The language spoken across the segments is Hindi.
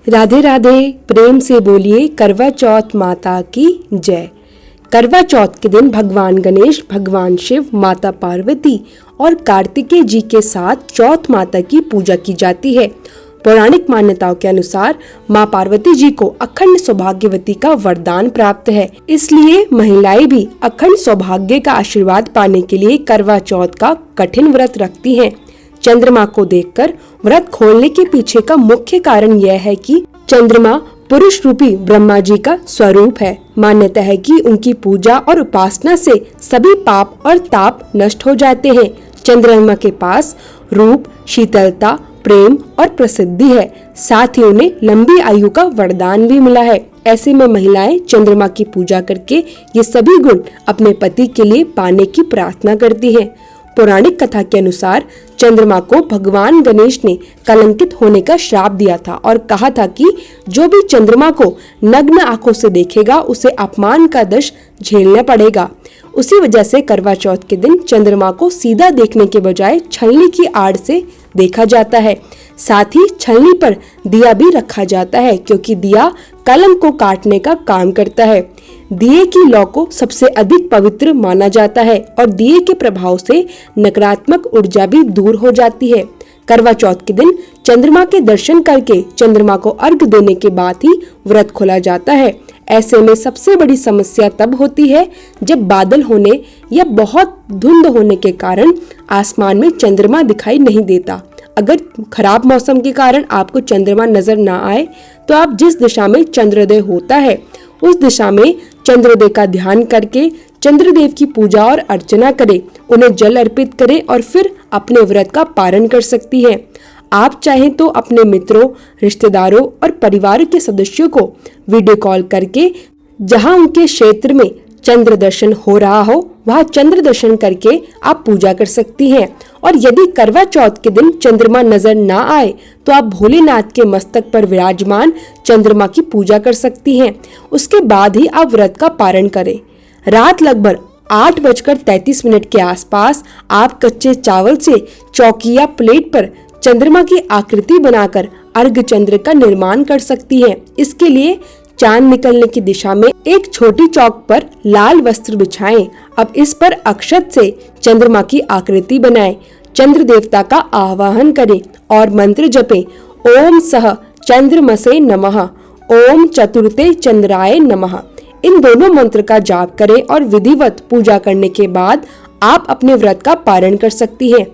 राधे राधे। प्रेम से बोलिए करवा चौथ माता की जय। करवा चौथ के दिन भगवान गणेश, भगवान शिव, माता पार्वती और कार्तिकेय जी के साथ चौथ माता की पूजा की जाती है। पौराणिक मान्यताओं के अनुसार माँ पार्वती जी को अखंड सौभाग्यवती का वरदान प्राप्त है, इसलिए महिलाएं भी अखंड सौभाग्य का आशीर्वाद पाने के लिए करवा चौथ का कठिन व्रत रखती हैं। चंद्रमा को देखकर व्रत खोलने के पीछे का मुख्य कारण यह है कि चंद्रमा पुरुष रूपी ब्रह्मा जी का स्वरूप है। मान्यता है कि उनकी पूजा और उपासना से सभी पाप और ताप नष्ट हो जाते हैं। चंद्रमा के पास रूप, शीतलता, प्रेम और प्रसिद्धि है, साथ ही उन्हें लंबी आयु का वरदान भी मिला है। ऐसे में महिलाएं चंद्रमा की पूजा करके ये सभी गुण अपने पति के लिए पाने की प्रार्थना करती हैं। पौराणिक कथा के अनुसार चंद्रमा को भगवान गणेश ने कलंकित होने का श्राप दिया था और कहा था कि जो भी चंद्रमा को नग्न आंखों से देखेगा उसे अपमान का दंश झेलना पड़ेगा। उसी वजह से करवा चौथ के दिन चंद्रमा को सीधा देखने के बजाय छलनी की आड़ से देखा जाता है। साथ ही छलनी पर दिया भी रखा जाता है, क्योंकि दिया कलंक को काटने का काम करता है। दिए की लौ को सबसे अधिक पवित्र माना जाता है और दिए के प्रभाव से नकारात्मक ऊर्जा भी दूर हो जाती है। करवा चौथ के दिन चंद्रमा के दर्शन करके चंद्रमा को अर्घ देने के बाद ही व्रत खोला जाता है। ऐसे में सबसे बड़ी समस्या तब होती है जब बादल होने या बहुत धुंध होने के कारण आसमान में चंद्रमा दिखाई नहीं देता। अगर खराब मौसम के कारण आपको चंद्रमा नजर ना आए तो आप जिस दिशा में चंद्रोदय होता है उस दिशा में चंद्रोदय का ध्यान करके चंद्रदेव की पूजा और अर्चना करें, उन्हें जल अर्पित करें और फिर अपने व्रत का पारण कर सकती हैं। आप चाहें तो अपने मित्रों, रिश्तेदारों और परिवार के सदस्यों को वीडियो कॉल करके जहां उनके क्षेत्र में चंद्र दर्शन हो रहा हो वहां चंद्र दर्शन करके आप पूजा कर सकती हैं। और यदि करवा चौथ के दिन चंद्रमा नजर ना आए तो आप भोलेनाथ के मस्तक पर विराजमान चंद्रमा की पूजा कर सकती हैं। उसके बाद ही आप व्रत का पारण करें। रात लगभग 8:33 के आसपास आप कच्चे चावल से चौकी या प्लेट पर चंद्रमा की आकृति बनाकर अर्घ चंद्र का निर्माण कर सकती हैं। इसके लिए चांद निकलने की दिशा में एक छोटी चौक पर लाल वस्त्र बिछाएं। अब इस पर अक्षत से चंद्रमा की आकृति बनाएं, चंद्र देवता का आवाहन करें और मंत्र जपें। ओम सह चंद्रमसे नमः, ओम चतुर्थे चंद्राय नमः। इन दोनों मंत्र का जाप करें और विधिवत पूजा करने के बाद आप अपने व्रत का पारण कर सकती हैं।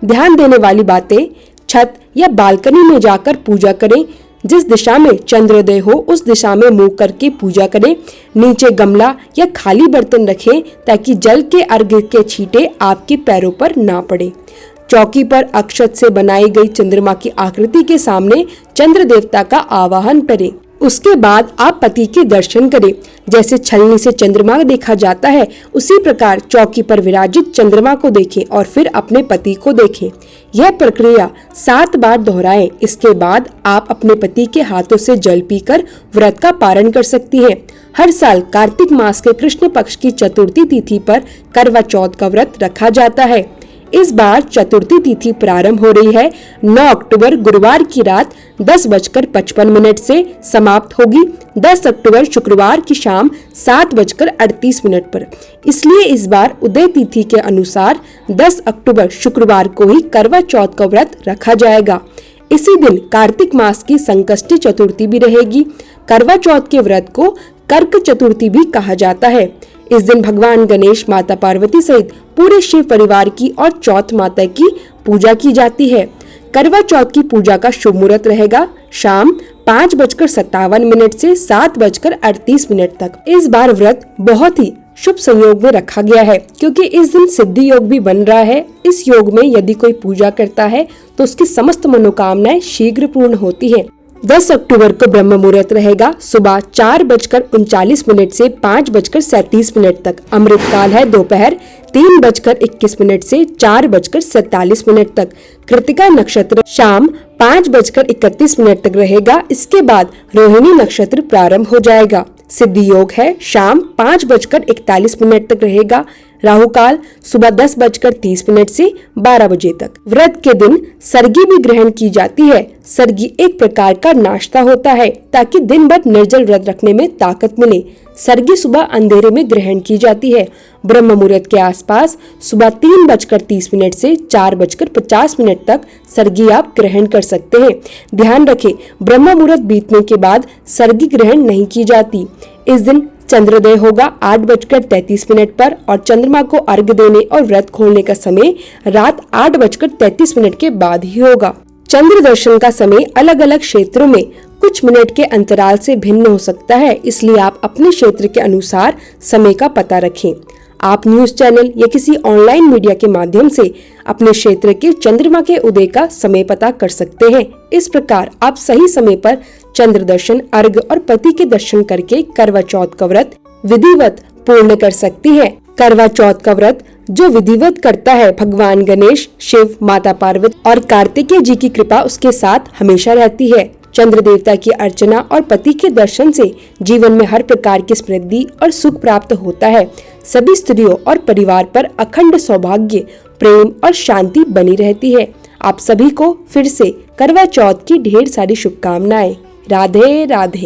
ध्यान देने वाली बातें, छत या बालकनी में जाकर पूजा करें। जिस दिशा में चंद्रोदय हो उस दिशा में मुंह करके पूजा करें। नीचे गमला या खाली बर्तन रखें ताकि जल के अर्घ्य के छींटे आपके पैरों पर ना पड़े। चौकी पर अक्षत से बनाई गई चंद्रमा की आकृति के सामने चंद्र देवता का आवाहन करें। उसके बाद आप पति के दर्शन करें। जैसे छलनी से चंद्रमा देखा जाता है उसी प्रकार चौकी पर विराजित चंद्रमा को देखें और फिर अपने पति को देखें। यह प्रक्रिया 7 बार दोहराएं। इसके बाद आप अपने पति के हाथों से जल पीकर व्रत का पारण कर सकती हैं। हर साल कार्तिक मास के कृष्ण पक्ष की चतुर्थी तिथि पर करवा चौथ का व्रत रखा जाता है। इस बार चतुर्थी तिथि प्रारंभ हो रही है 9 अक्टूबर गुरुवार की रात 10:55 से समाप्त होगी 10 अक्टूबर शुक्रवार की शाम 7:38 पर। इसलिए इस बार उदय तिथि के अनुसार 10 अक्टूबर शुक्रवार को ही करवा चौथ का व्रत रखा जाएगा। इसी दिन कार्तिक मास की संकष्टी चतुर्थी भी रहेगी। करवा चौथ के व्रत को कर्क चतुर्थी भी कहा जाता है। इस दिन भगवान गणेश, माता पार्वती सहित पूरे शिव परिवार की और चौथ माता की पूजा की जाती है। करवा चौथ की पूजा का शुभ मुहूर्त रहेगा शाम 5:57 से 7:38 तक। इस बार व्रत बहुत ही शुभ संयोग में रखा गया है, क्योंकि इस दिन सिद्धि योग भी बन रहा है। इस योग में यदि कोई पूजा करता है तो उसकी समस्त मनोकामनाएं शीघ्र पूर्ण होती है। 10 अक्टूबर को ब्रह्म मुहूर्त रहेगा सुबह 4:39 से 5:37 तक। अमृत काल है दोपहर 3:21 से 4:47 तक। कृतिका नक्षत्र शाम 5:31 तक रहेगा। इसके बाद रोहिणी नक्षत्र प्रारंभ हो जाएगा। सिद्धि योग है शाम 5:41 तक रहेगा। राहु काल सुबह 10:30 से 12 बजे तक। व्रत के दिन सरगी भी ग्रहण की जाती है। सरगी एक प्रकार का नाश्ता होता है ताकि दिन भर निर्जल व्रत रखने में ताकत मिले। सरगी सुबह अंधेरे में ग्रहण की जाती है। ब्रह्म मुहूर्त के आसपास सुबह 3:30 से 4:50 तक सरगी आप ग्रहण कर सकते हैं। ध्यान रखें, ब्रह्म मुहूर्त बीतने के बाद सरगी ग्रहण नहीं की जाती। इस दिन चंद्रोदय होगा 8:33 पर और चंद्रमा को अर्घ्य देने और व्रत खोलने का समय रात 8:33 के बाद ही होगा। चंद्र दर्शन का समय अलग अलग क्षेत्रों में कुछ मिनट के अंतराल से भिन्न हो सकता है, इसलिए आप अपने क्षेत्र के अनुसार समय का पता रखें। आप न्यूज चैनल या किसी ऑनलाइन मीडिया के माध्यम से अपने क्षेत्र के चंद्रमा के उदय का समय पता कर सकते हैं। इस प्रकार आप सही समय पर चंद्र दर्शन, अर्घ्य और पति के दर्शन करके करवा चौथ का व्रत विधिवत पूर्ण कर सकती है। करवा चौथ का व्रत जो विधिवत करता है, भगवान गणेश, शिव, माता पार्वती और कार्तिकेय जी की कृपा उसके साथ हमेशा रहती है। चंद्र देवता की अर्चना और पति के दर्शन से जीवन में हर प्रकार की समृद्धि और सुख प्राप्त होता है। सभी स्त्रियों और परिवार पर अखंड सौभाग्य, प्रेम और शांति बनी रहती है। आप सभी को फिर से करवा चौथ की ढेर सारी शुभकामनाएं। राधे राधे।